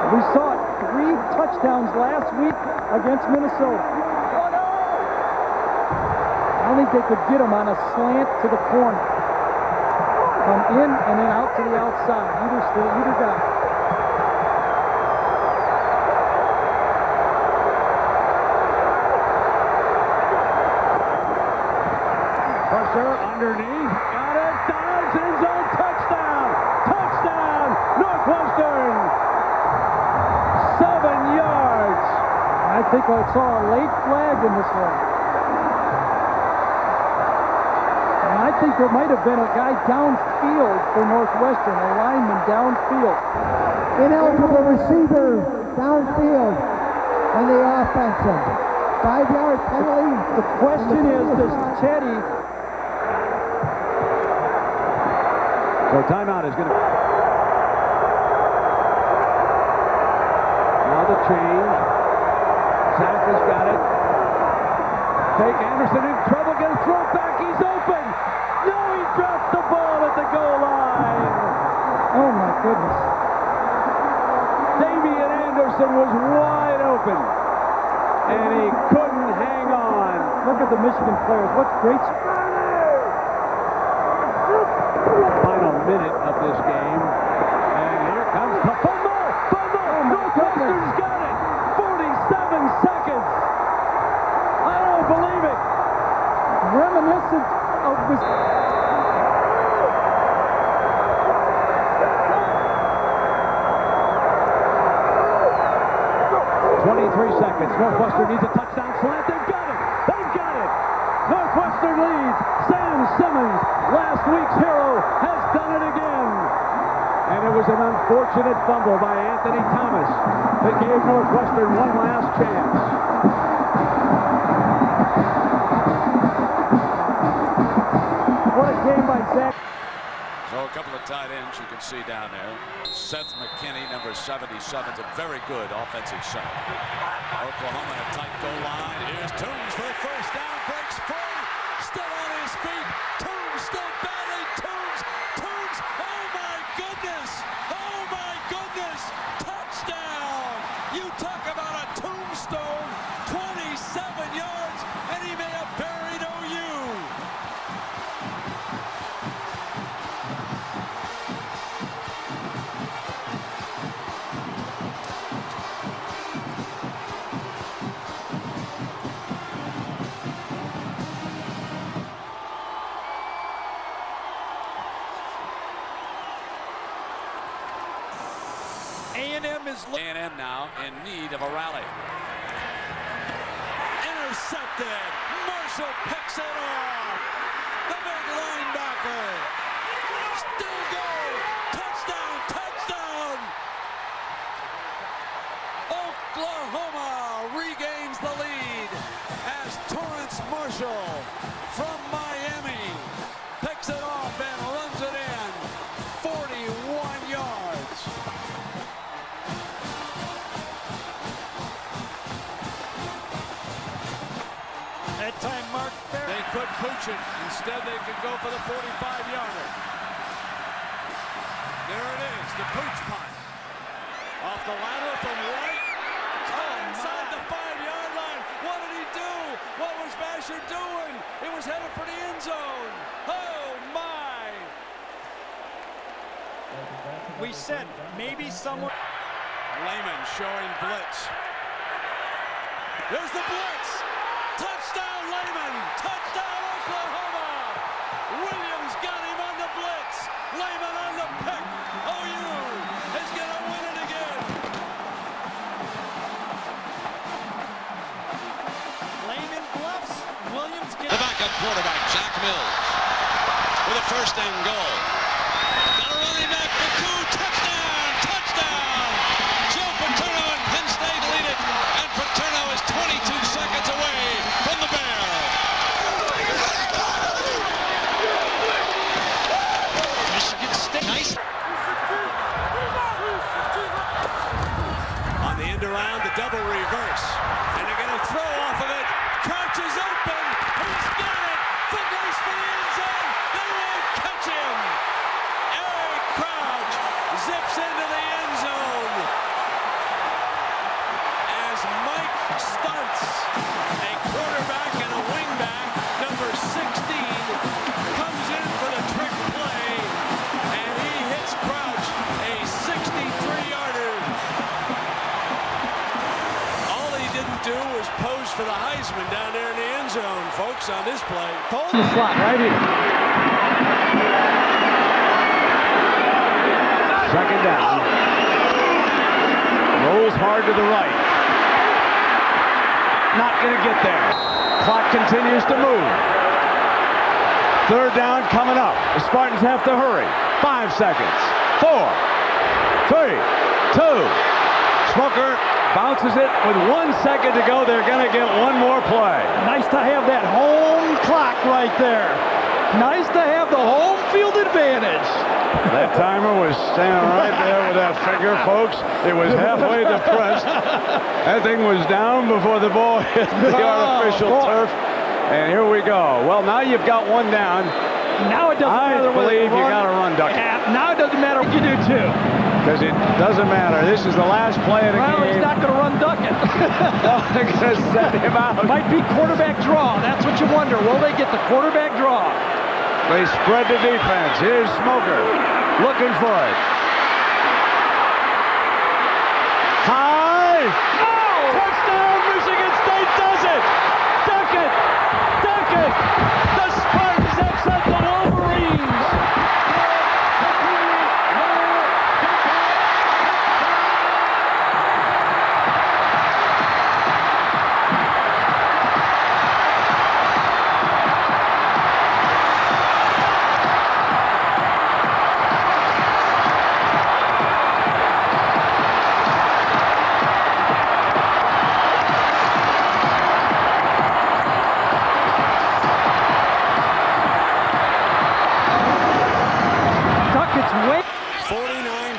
We saw it 3 touchdowns last week against Minnesota. I don't think they could get him on a slant to the corner. Come in and then out to the outside. Either guy. Pressure underneath. Got it. Dives. End zone. Touchdown. Touchdown. Northwestern. 7 yards. I think I saw a late flag in this one. And I think there might have been a guy downfield for Northwestern, a lineman downfield. Ineligible receiver downfield on the offensive. 5-yard penalty. The question is, does Teddy... So timeout is going to... Now the change. Zach has got it. Fake Anderson in trouble. Gonna throw it back. He's open. No, he dropped the ball at the goal line. Oh, my goodness. Damian Anderson was wide open. And he couldn't hang on. Look at the Michigan players. What great... Final minute of this game. And here comes the fumble. Northwestern's got it. 47 seconds. I don't believe it. Reminiscent of this... 23 seconds. Northwestern needs a touchdown slant. They've got it. They've got it. Northwestern leads. Sam Simmons, last week's hero, has done it again. And it was an unfortunate fumble by Anthony Thomas that gave Northwestern one last chance. What a game by Zach. So a couple of tight ends you can see down there. Seth McKinney, number 77, is a very good offensive center. Oklahoma in a tight goal line. Here's Toombs for the first down. Breaks free. Still on his feet. Toombs still battling. Toombs. Oh my goodness. Oh my goodness. Touchdown. You talk about a tombstone. 27 yards, and he may have buried OU. A&M now in need of a rally. Intercepted. Marshall picks it off. The big linebacker. Still go. Touchdown. Oklahoma regains the lead as Torrance Marshall from Miami picks it off and runs it in. 41 yards. That time, Mark. They could pooch it. Instead, they could go for the 45-yarder. There it is, the pooch punt. Off the lateral from White. Inside the 5-yard line. What did he do? What was Vasher doing? It was headed for the end zone. Oh, my. We said maybe someone... Lehman showing blitz. There's the blitz. Touchdown, Lehman. Touchdown, Oklahoma. Williams got him on the blitz. Lehman on the pick. OU is going to win it again. Lehman bluffs. Williams gets... The backup quarterback, Jack Mills, with a first and goal. Got a running back for two. Touchdown. Joe Paterno and Penn State lead it. And Paterno is 22 seconds away from the Bear. Michigan State. Nice. On the end around, the double reverse. And they're going to throw off of it. Crouch is open. He's got it. Foot race for the end zone. They won't catch him. Eric Crouch zips into the end zone. for the Heisman down there in the end zone, folks, on this play. Hold the slot right here. Second down. Rolls hard to the right. Not going to get there. Clock continues to move. Third down coming up. The Spartans have to hurry. 5 seconds. 4, 3, 2. Smoker bounces it with 1 second to go. They're going to get one more play. Nice to have that home clock right there. Nice to have the home field advantage. That timer was standing right there with that finger, folks. It was halfway depressed. That thing was down before the ball hit the artificial turf. And here we go. Well, now you've got one down. Now it doesn't matter. I believe you got to run duck. Yeah, now it doesn't matter what you do, too. Because it doesn't matter. This is the last play of the game. Well, he's not going to run duck it. They're going to set him out. Might be quarterback draw. That's what you wonder. Will they get the quarterback draw? They spread the defense. Here's Smoker looking for it. High. Oh! Touchdown, Michigan State does it. Duck it! Duck it! The Spartans upset the Wolverines!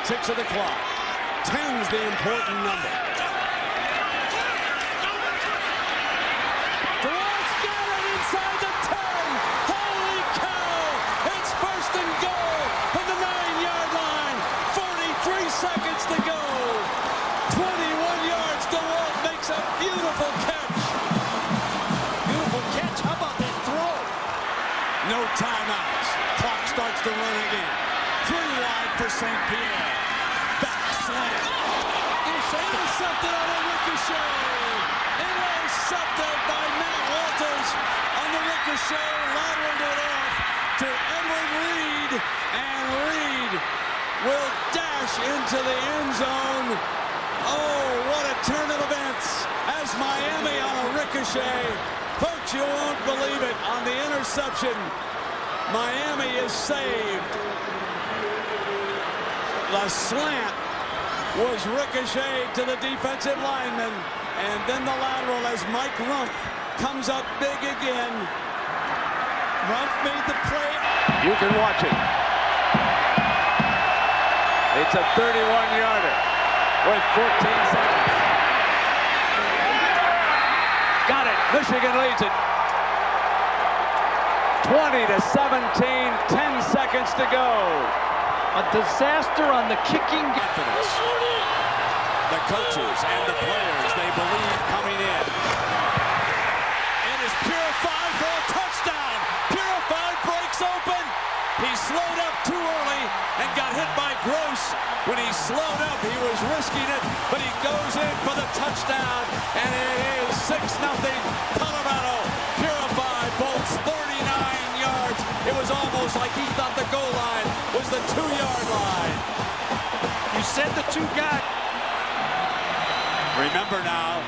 Ticks of the clock. 10's the important number. Durant's got it inside the 10. Holy cow! It's first and goal from the 9-yard line. 43 seconds to go. 21 yards. DeWalt makes a beautiful catch. Beautiful catch. How about that throw? No timeouts. Clock starts to run again. 3 wide for St. Pierre. Back slant. Intercepted on a ricochet. Intercepted by Matt Walters on the ricochet. Lateraled it off to Edward Reed. And Reed will dash into the end zone. Oh, what a turn of events as Miami on a ricochet. Folks, you won't believe it. On the interception, Miami is saved. The slant was ricocheted to the defensive lineman, and then the lateral as Mike Rumpf comes up big again. Rumpf made the play. You can watch it. It's a 31-yarder with 14 seconds. Got it. Michigan leads it. 20-17, 10 seconds to go. A disaster on the kicking. Confidence. The coaches and the players, they believe coming in. It is Purified for a touchdown. Purified breaks open. He slowed up too early and got hit by Gross. When he slowed up, he was risking it, but he goes in for the touchdown, and it is 6-0 Colorado. Purified bolts 39 yards. It was almost like he thought the goal line was the 2-yard line. You said the two guys. Remember now,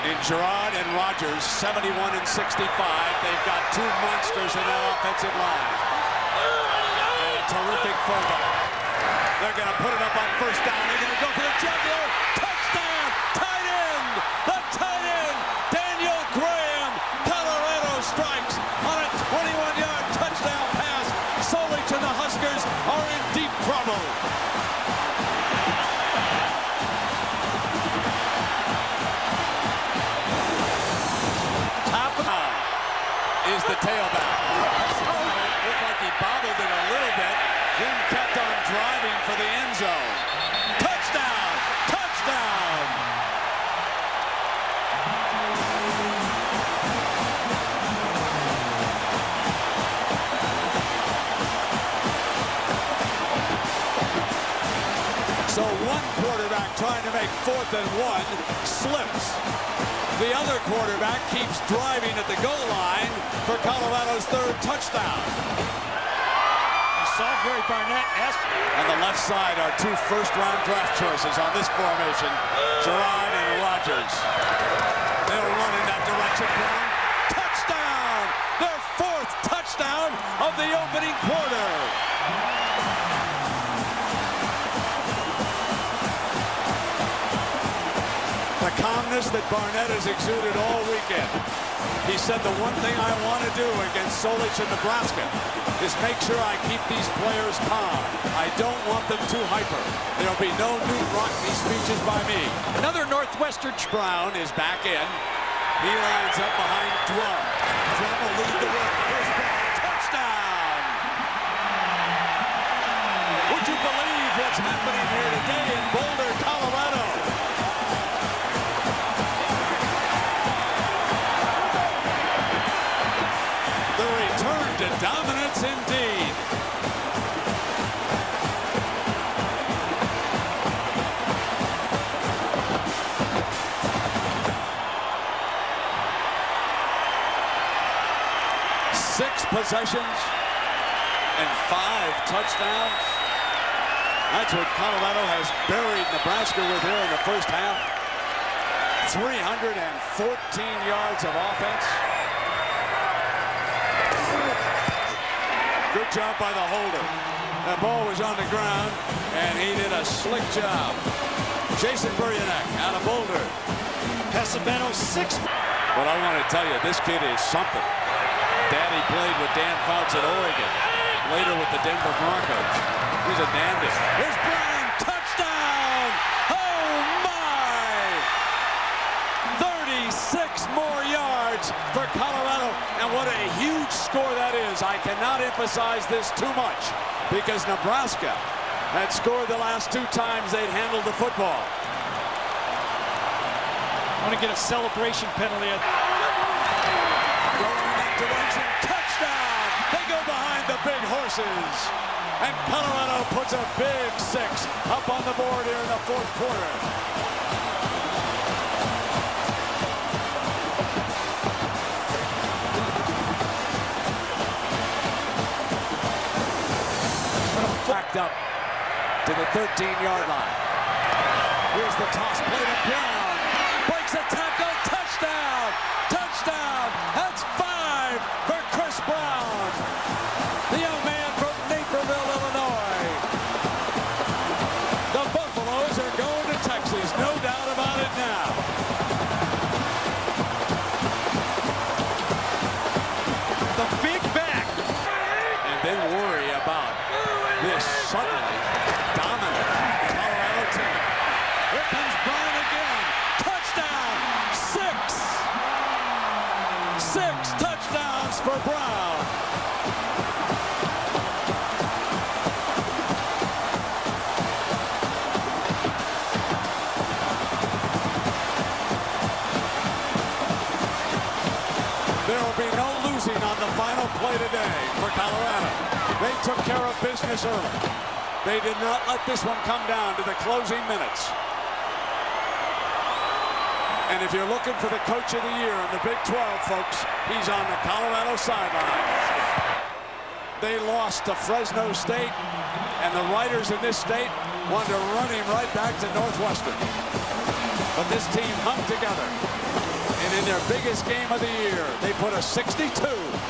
in Gerard and Rogers, 71 and 65, they've got 2 monsters in that offensive line. And a terrific fullback. They're going to put it up on first down. They're going to go for the jugular. Touchdown! Tight end! The tight end, Daniel Graham. Colorado strikes on a 21-yard touchdown pass. Solich and the Huskers are in deep trouble. Is the tailback. Looked like he bobbled it a little bit, then kept on driving for the end zone. Touchdown! Touchdown! So one quarterback trying to make 4th and 1 slips. The other quarterback keeps driving at the goal line for Colorado's third touchdown. Salisbury, Barnett, On the left side are two first-round draft choices on this formation, Gerard and Rogers. They'll run in that direction. Touchdown! Their fourth touchdown of the opening quarter. The calmness that Barnett has exuded all weekend. He said the one thing I want to do against Solich in Nebraska is make sure I keep these players calm. I don't want them too hyper. There'll be no new Rockney speeches by me. Another Northwestern. Brown is back in. He lines up behind Drum. Drum will lead the way. Here's Brown. Touchdown! Would you believe what's happening here today in Boulder, Colorado? The return to dominance indeed. Six possessions and 5 touchdowns. That's what Colorado has buried Nebraska with here in the first half. 314 yards of offense. Good job by the holder. That ball was on the ground, and he did a slick job. Jason Buryanek out of Boulder. Pesavento 6. But I want to tell you, this kid is something. Daddy played with Dan Fouts at Oregon. Later with the Denver Broncos. He's a dandy. Here's Brown. Touchdown! Oh, my! 36 more yards for Colorado. And what a huge score that is. I cannot emphasize this too much because Nebraska had scored the last 2 times they'd handled the football. I want to get a celebration penalty. Going in that direction. Touchdown! They go behind the big horses. And Colorado puts a big 6 up on the board here in the fourth quarter. Backed up to the 13-yard line. Here's the toss play to Brown. Breaks a tackle. Touchdown! Touchdown! That's 5 for Chris Brown. The young man from Naperville, Illinois. The Buffaloes are going to Texas. No doubt about it now. The big back. And then worry about this suddenly dominant Colorado team. Here comes Brown again. Touchdown! 6 touchdowns for Brown. There will be no losing on the final play today for Colorado. They took care of business early. They did not let this one come down to the closing minutes. And if you're looking for the coach of the year in the Big 12, folks, he's on the Colorado sideline. They lost to Fresno State, and the writers in this state wanted to run him right back to Northwestern. But this team hung together. And in their biggest game of the year, they put a 62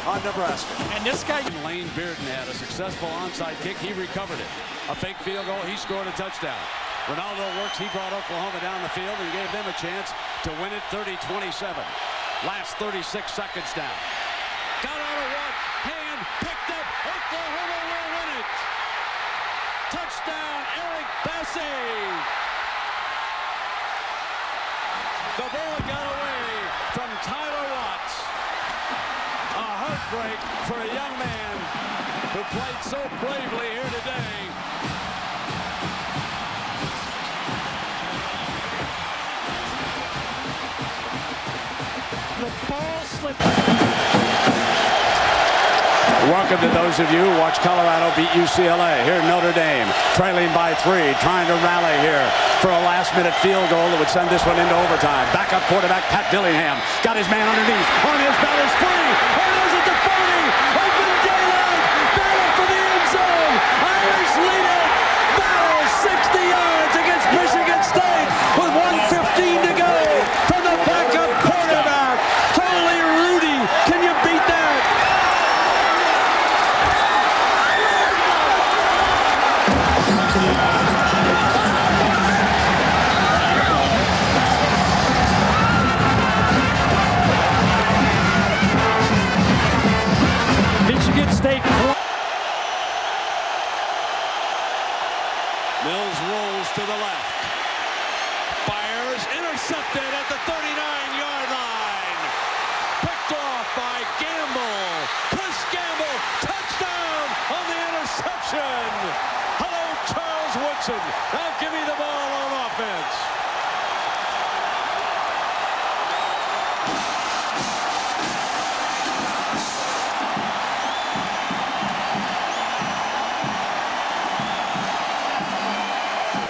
on Nebraska. And this guy, Lane Bearden had a successful onside kick. He recovered it. A fake field goal. He scored a touchdown. Ronaldo works. He brought Oklahoma down the field and gave them a chance to win it 30-27. Last 36 seconds down. Got out of one. Hand picked up. Oklahoma will win it. Touchdown, Eric Bassey. The ball got away from Tyler Watts. A heartbreak for a young man who played so bravely here today. the ball slipped. Welcome to those of you who watch Colorado beat UCLA. Here Notre Dame trailing by 3, trying to rally here for a last last-minute field goal that would send this one into overtime. Backup quarterback Pat Dillingham got his man underneath. On his battle is free. There's it to 40. Open daylight. Battle for the end zone. Irish lead it. Battle 60 yards against Michigan State with 1:15 to go from the backup quarterback. Holy Rudy, can you beat that? Michigan State. Mills rolls to the left. Fires, intercepted at the 39-yard line. Picked off by Gamble. Chris Gamble, touchdown on the interception. Hello, Charles Woodson. Now give me the ball on offense.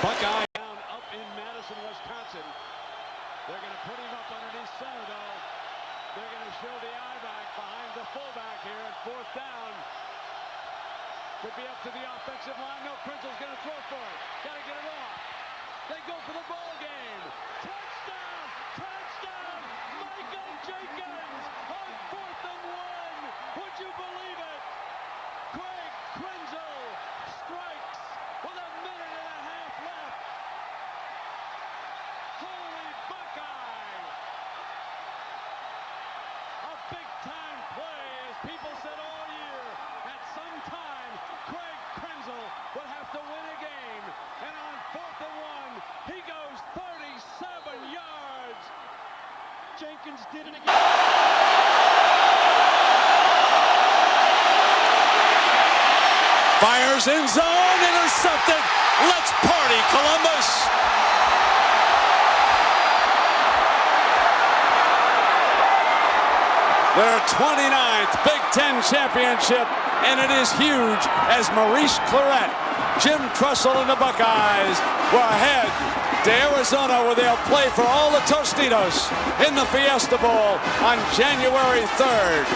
Buckeye down up in Madison, Wisconsin. They're going to put him up underneath center, though. They're going to show the eye back behind the fullback here at 4th down. Could be up to the offensive line. No, Prince's going to throw for it. Got to get it off. They go for the ball game. Touchdown! Touchdown! Michael Jenkins on 4th and 1. Would you believe it? Craig Krenzel strikes with a minute and a half left. Holy Buckeye! A big-time play, as people said all year. At some time, Craig Krenzel would have to win a game. And on 4th and 1, he goes 37 yards. Jenkins did it again. Fires in zone, intercepted. Let's party, Columbus. Their 29th Big Ten championship, and it is huge as Maurice Clarett, Jim Tressel, and the Buckeyes were ahead to Arizona, where they'll play for all the Tostitos in the Fiesta Bowl on January 3rd.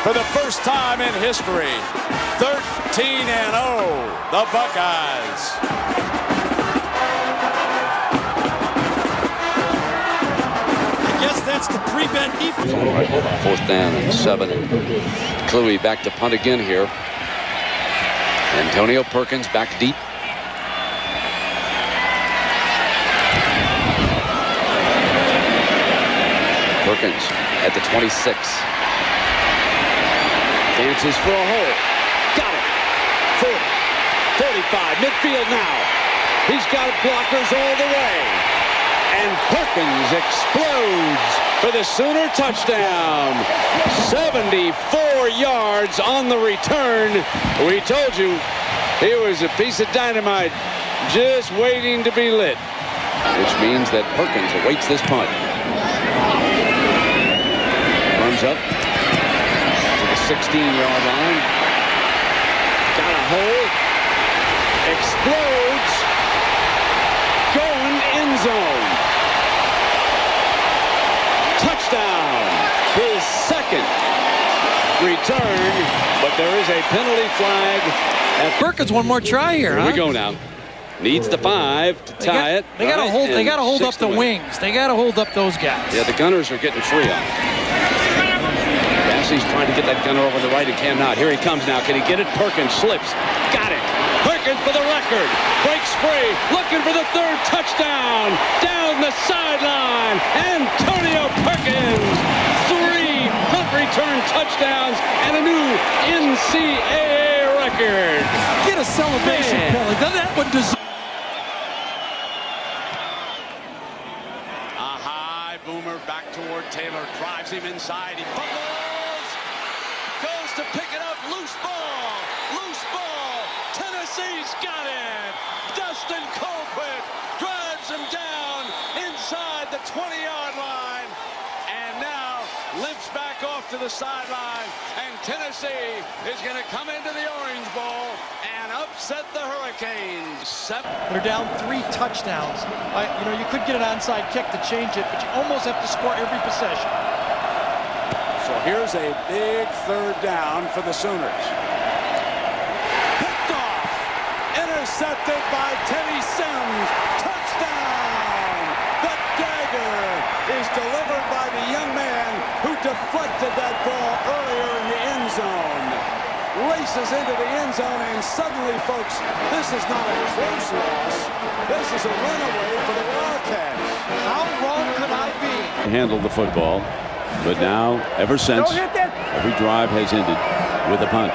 For the first time in history, 13-0, the Buckeyes. That's the pre-bet defense. 4th down and 7. Cluey back to punt again here. Antonio Perkins back deep. Perkins at the 26. Dances for a hole. Got it. 40, 45, midfield now. He's got blockers all the way. And Perkins explodes for the Sooner touchdown. 74 yards on the return. We told you he was a piece of dynamite just waiting to be lit. Which means that Perkins awaits this punt. Runs up to the 16-yard line. Got a hole. Explodes. Going end zone. Touchdown. His second return, but there is a penalty flag. And Perkins one more try here. Here we go now. Needs the 5 to tie it. They got to hold. They got to hold up the win. wings. They got to hold up those guys. Yeah, the gunners are getting free on it. Bassey's trying to get that gunner over the right and cannot. Here he comes now. Can he get it? Perkins slips. Got it. Perkins for the record. Breaks free. Looking for the 3rd touchdown. Down the sideline. Antonio Perkins. 3 punt return touchdowns and a new NCAA record. Get a celebration penalty. That one deserves. A high boomer back toward Taylor. Drives him inside. He fumbles. Goes to pick it up. Loose ball. Loose ball. Tennessee's got it. Dustin Colquitt drives him down inside the 20-yard line. And now limps back off off to the sideline, and Tennessee is going to come into the Orange Bowl and upset the Hurricanes. They're down 3 touchdowns. You could get an onside kick to change it, but you almost have to score every possession. So here's a big 3rd down for the Sooners. Picked off, intercepted by Teddy Sims. Touchdown! The dagger is delivered by the young man who deflected that ball earlier in the end zone. Races into the end zone, and suddenly, folks, this is not a close loss. This is a runaway for the Wildcats. How wrong could I be? Handled the football, but now, ever since, every drive has ended with a punt.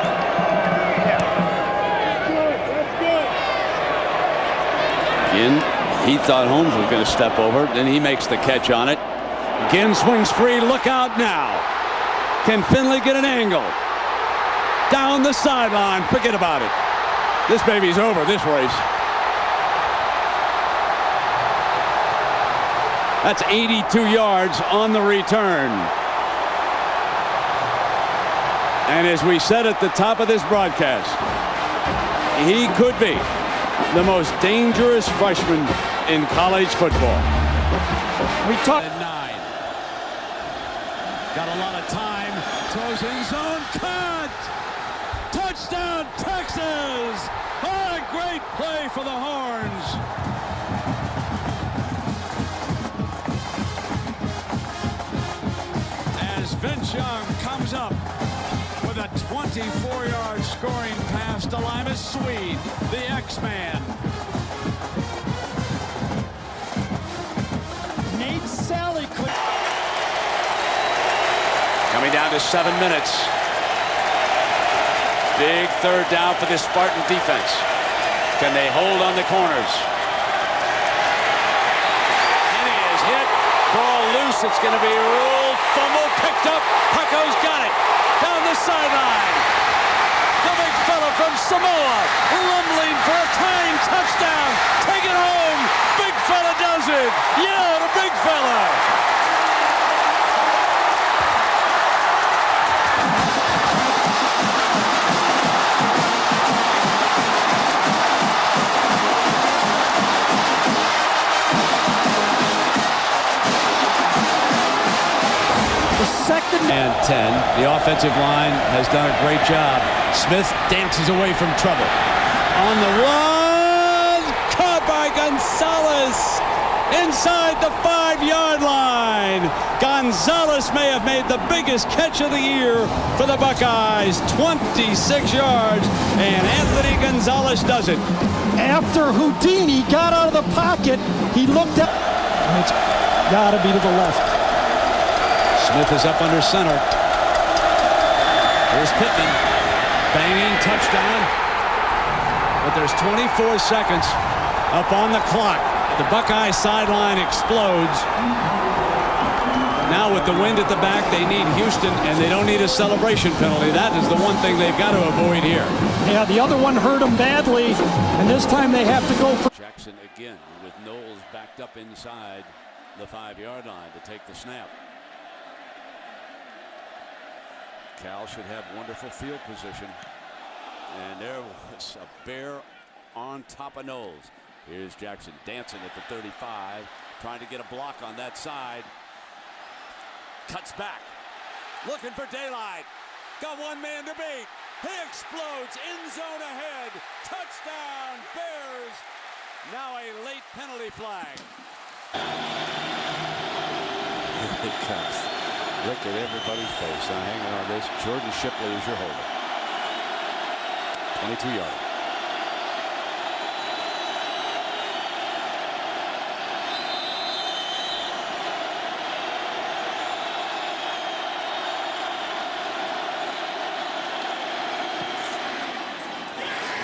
Again, he thought Holmes was going to step over, then he makes the catch on it. Again, swings free, look out now. Can Finley get an angle? Down the sideline, forget about it. This baby's over, this race. That's 82 yards on the return. And as we said at the top of this broadcast, he could be the most dangerous freshman in college football. We talked at 9. Got a lot of time. Throws in zone. Cut! Touchdown, Texas! What a great play for the Horns. As Vince Young comes up with a 24-yard scoring pass to Limas Swede, the X-Man. Nate Sally quick. Coming down to 7 minutes. Big 3rd down for this Spartan defense. Can they hold on the corners? Kenny is hit. Ball loose. It's going to be ruled. Fumble picked up. Pucko's got it. Down the sideline. The big fella from Samoa. Rumbling for a tying touchdown. Take it home. Big fella does it. Yeah, the big fella. And 10. The offensive line has done a great job. Smith dances away from trouble. On the run, caught by Gonzalez inside the 5-yard line. Gonzalez may have made the biggest catch of the year for the Buckeyes. 26 yards, and Anthony Gonzalez does it. After Houdini got out of the pocket, he looked up. It's got to be to the left. Smith is up under center. Here's Pittman. Banging touchdown. But there's 24 seconds up on the clock. The Buckeye sideline explodes. Now with the wind at the back, they need Houston, and they don't need a celebration penalty. That is the one thing they've got to avoid here. Yeah, the other one hurt them badly, and this time they have to go for Jackson again with Knowles backed up inside the 5-yard line to take the snap. Cal should have wonderful field position. And there was a bear on top of Knowles. Here's Jackson dancing at the 35, trying to get a block on that side. Cuts back, looking for daylight. Got one man to beat. He explodes, end zone ahead. Touchdown, Bears. Now a late penalty flag. Here it comes. Look at everybody's face. Now hanging on this. Jordan Shipley is your holder. 22 yards.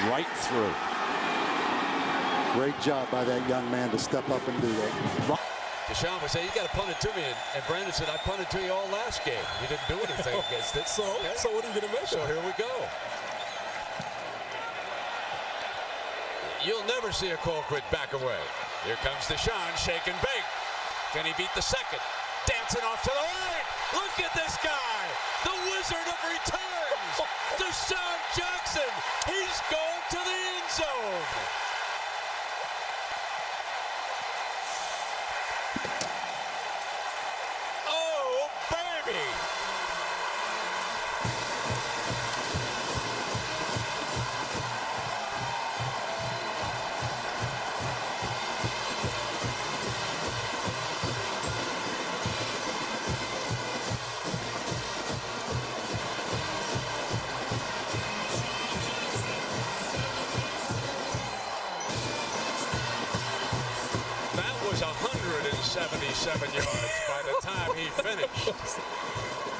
Right through. Great job by that young man to step up and do that. Deshaun would say, you got to punt it to me. And Brandon said, I punted to you all last game. You didn't do anything against it. So what are you going to make? So here we go. You'll never see a Colquitt back away. Here comes Deshaun, shake and bake. Can he beat the second? Dancing off to the right. Look at this guy. The Wizard of Returns. Deshaun Jackson. He's gone to the end zone. Oh, baby. That was 177 yards by the time he finished.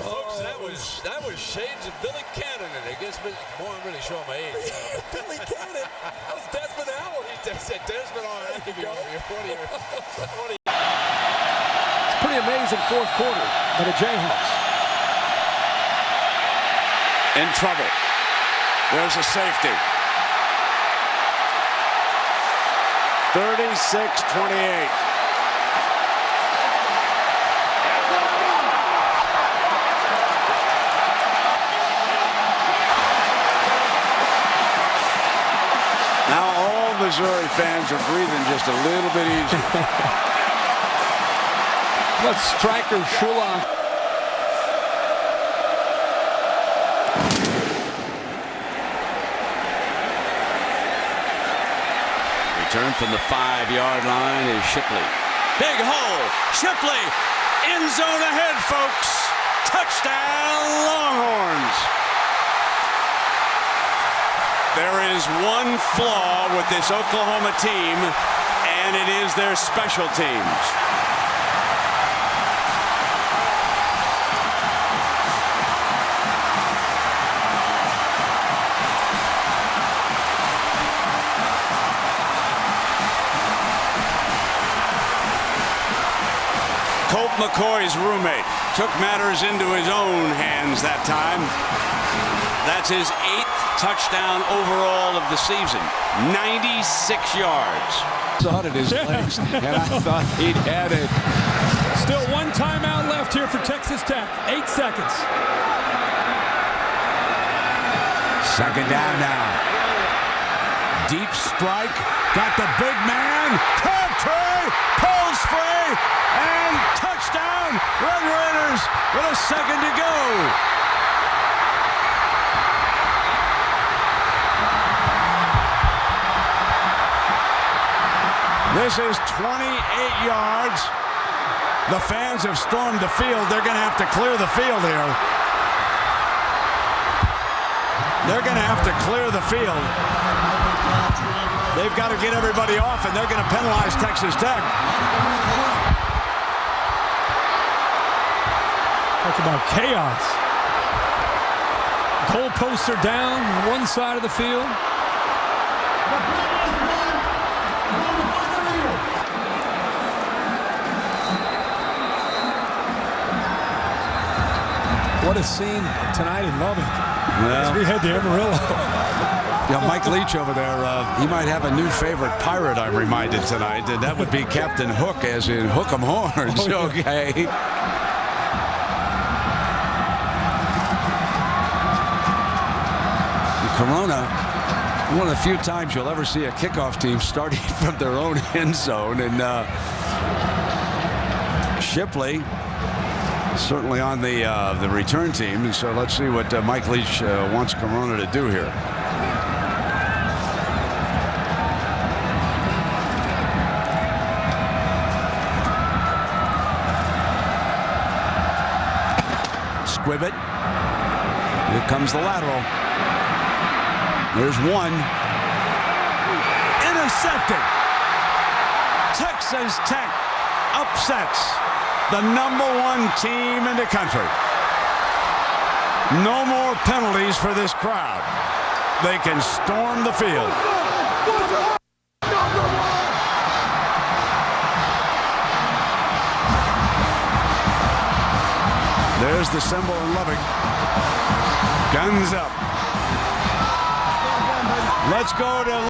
Folks, that was shades of Billy Cannon, and it gives me more. I'm really showing my age. Billy Cannon. That was Desmond Howard. He said Desmond. All right, I'll give you one of your. It's a pretty amazing fourth quarter by the Jayhawks. In trouble. There's a safety. 36-28. Now all Missouri fans are breathing just a little bit easier. But Striker Shulon. Return from the 5-yard line is Shipley. Big hole. Shipley. End zone ahead, folks. Touchdown, Longhorns. There is one flaw with this Oklahoma team, and it is their special teams. Colt McCoy's roommate took matters into his own hands that time. That's his 8th touchdown overall of the season. 96 yards. Saw it in his legs, and I thought he'd had it. Still one timeout left here for Texas Tech. 8 seconds. Second down now. Deep strike. Got the big man. Crabtree pulls free. And touchdown. Red Raiders with a second to go. This is 28 yards. The fans have stormed the field. They're going to have to clear the field here. They're going to have to clear the field. They've got to get everybody off, and they're going to penalize Texas Tech. Talk about chaos. Goalposts are down on one side of the field. What a scene tonight in Lubbock. Well, we had the Amarillo. Yeah, Mike Leach over there, he might have a new favorite pirate, I'm reminded tonight, and that would be Captain Hook, as in Hook 'em Horns. Oh, yeah. Okay. Corona, one of the few times you'll ever see a kickoff team starting from their own end zone, and Shipley certainly on the return team, and so let's see what Mike Leach wants Corona to do here. Squibbit. Here comes the lateral. There's one. Intercepted. Texas Tech upsets the #1 team in the country. No more penalties for this crowd. They can storm the field. There's the symbol in Lubbock. Guns up. Let's go to